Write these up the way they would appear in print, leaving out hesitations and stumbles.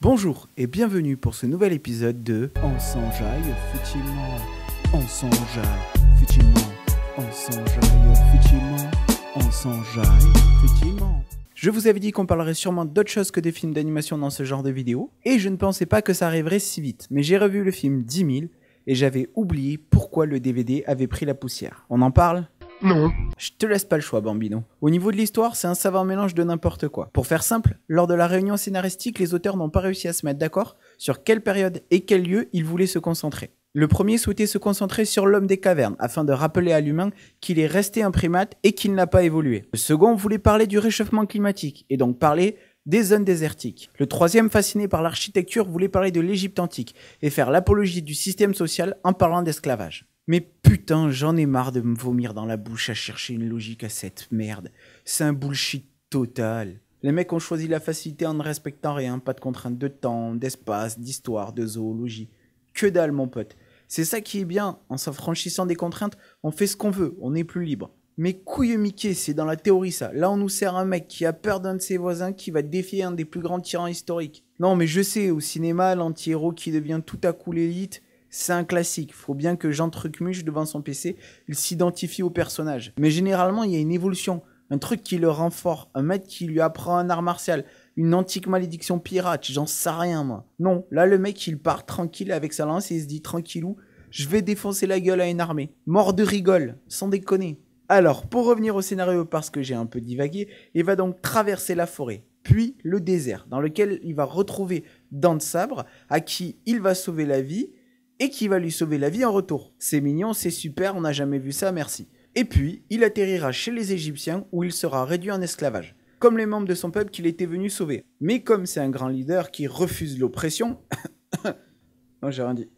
Bonjour et bienvenue pour ce nouvel épisode de On s'enjaille futilement, on s'enjaille futilement, on s'enjaille futilement, on s'enjaille futilement. Je vous avais dit qu'on parlerait sûrement d'autre chose que des films d'animation dans ce genre de vidéo, et je ne pensais pas que ça arriverait si vite, mais j'ai revu le film 10 000 et j'avais oublié pourquoi le DVD avait pris la poussière. On en parle ? Non. Je te laisse pas le choix, Bambino. Au niveau de l'histoire, c'est un savant mélange de n'importe quoi. Pour faire simple, lors de la réunion scénaristique, les auteurs n'ont pas réussi à se mettre d'accord sur quelle période et quel lieu ils voulaient se concentrer. Le premier souhaitait se concentrer sur l'homme des cavernes, afin de rappeler à l'humain qu'il est resté un primate et qu'il n'a pas évolué. Le second voulait parler du réchauffement climatique, et donc parler des zones désertiques. Le troisième, fasciné par l'architecture, voulait parler de l'Égypte antique, et faire l'apologie du système social en parlant d'esclavage. Mais putain, j'en ai marre de me vomir dans la bouche à chercher une logique à cette merde. C'est un bullshit total. Les mecs ont choisi la facilité en ne respectant rien, pas de contraintes de temps, d'espace, d'histoire, de zoologie. Que dalle, mon pote. C'est ça qui est bien, en s'affranchissant des contraintes, on fait ce qu'on veut, on est plus libre. Mais couille Mickey, c'est dans la théorie ça. Là on nous sert un mec qui a peur d'un de ses voisins qui va défier un des plus grands tyrans historiques. Non mais je sais, au cinéma, l'anti-héros qui devient tout à coup l'élite, c'est un classique, faut bien que Jean Trucmuche devant son PC, il s'identifie au personnage. Mais généralement, il y a une évolution, un truc qui le rend fort, un maître qui lui apprend un art martial, une antique malédiction pirate, j'en sais rien moi. Non, là le mec il part tranquille avec sa lance et il se dit tranquillou, je vais défoncer la gueule à une armée. Mort de rigole, sans déconner. Alors, pour revenir au scénario parce que j'ai un peu divagué, il va donc traverser la forêt, puis le désert, dans lequel il va retrouver Dent de Sabre, à qui il va sauver la vie, et qui va lui sauver la vie en retour. C'est mignon, c'est super, on n'a jamais vu ça, merci. Et puis, il atterrira chez les Égyptiens où il sera réduit en esclavage, comme les membres de son peuple qu'il était venu sauver. Mais comme c'est un grand leader qui refuse l'oppression... non, j'ai rien dit.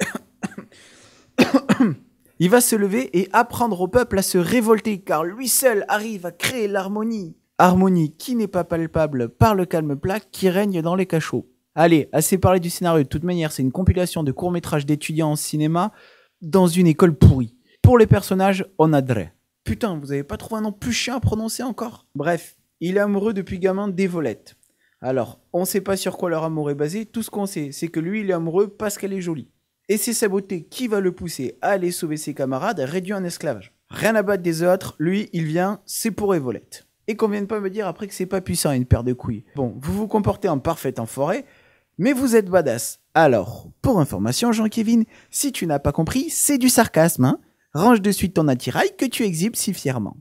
Il va se lever et apprendre au peuple à se révolter, car lui seul arrive à créer l'harmonie. Harmonie qui n'est pas palpable par le calme plat qui règne dans les cachots. Allez, assez parlé du scénario, de toute manière, c'est une compilation de courts-métrages d'étudiants en cinéma dans une école pourrie. Pour les personnages, on a Dre. Putain, vous avez pas trouvé un nom plus chiant à prononcer encore? Bref, il est amoureux depuis gamin d'Evolette. Alors, on sait pas sur quoi leur amour est basé, tout ce qu'on sait, c'est que lui, il est amoureux parce qu'elle est jolie. Et c'est sa beauté qui va le pousser à aller sauver ses camarades réduits en esclavage. Rien à battre des autres, lui, il vient, c'est pour Evolette. Et qu'on vienne pas me dire après que c'est pas puissant une paire de couilles. Bon, vous vous comportez en parfaite enfoiré, mais vous êtes badass. Alors, pour information, Jean-Kévin, si tu n'as pas compris, c'est du sarcasme, hein. Range de suite ton attirail que tu exhibes si fièrement.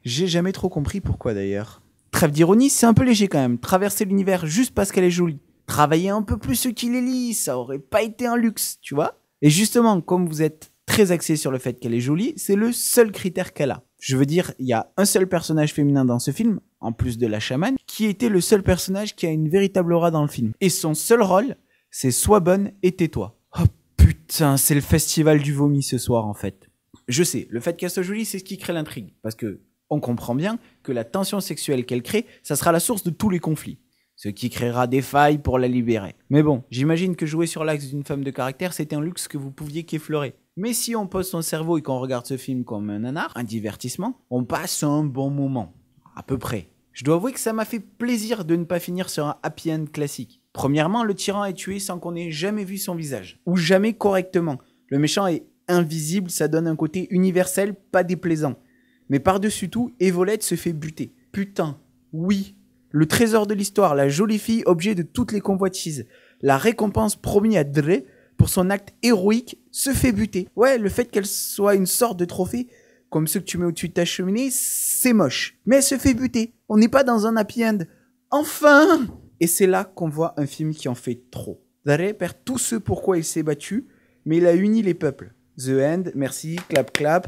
J'ai jamais trop compris pourquoi d'ailleurs. Trêve d'ironie, c'est un peu léger quand même, traverser l'univers juste parce qu'elle est jolie. Travailler un peu plus ce qu'il élit, ça aurait pas été un luxe, tu vois. Et justement, comme vous êtes très axé sur le fait qu'elle est jolie, c'est le seul critère qu'elle a. Je veux dire, il y a un seul personnage féminin dans ce film, en plus de la chamane, qui était le seul personnage qui a une véritable aura dans le film. Et son seul rôle, c'est sois bonne et tais-toi. Oh putain, c'est le festival du vomi ce soir en fait. Je sais, le fait qu'elle soit jolie, c'est ce qui crée l'intrigue. Parce que on comprend bien que la tension sexuelle qu'elle crée, ça sera la source de tous les conflits. Ce qui créera des failles pour la libérer. Mais bon, j'imagine que jouer sur l'axe d'une femme de caractère, c'était un luxe que vous pouviez qu'effleurer. Mais si on pose son cerveau et qu'on regarde ce film comme un nanar, un divertissement, on passe un bon moment. À peu près. Je dois avouer que ça m'a fait plaisir de ne pas finir sur un happy end classique. Premièrement, le tyran est tué sans qu'on ait jamais vu son visage. Ou jamais correctement. Le méchant est invisible, ça donne un côté universel, pas déplaisant. Mais par-dessus tout, Evolette se fait buter. Putain, oui. Le trésor de l'histoire, la jolie fille, objet de toutes les convoitises. La récompense promise à Dre pour son acte héroïque se fait buter. Ouais, le fait qu'elle soit une sorte de trophée, comme ceux que tu mets au-dessus de ta cheminée, c'est moche. Mais elle se fait buter. On n'est pas dans un happy end. Enfin! Et c'est là qu'on voit un film qui en fait trop. Dre perd tous ceux pourquoi il s'est battu, mais il a uni les peuples. The End, merci, clap clap.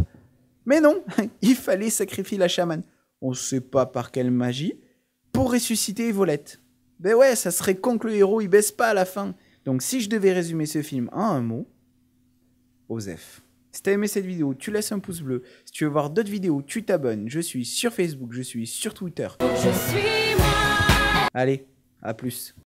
Mais non, il fallait sacrifier la chamane. On sait pas par quelle magie, pour ressusciter Evolette. Ben ouais, ça serait con que le héros il baisse pas à la fin. Donc si je devais résumer ce film en un mot, Osef. Si t'as aimé cette vidéo, tu laisses un pouce bleu. Si tu veux voir d'autres vidéos, tu t'abonnes. Je suis sur Facebook, je suis sur Twitter. Je suis moi. Allez, à plus.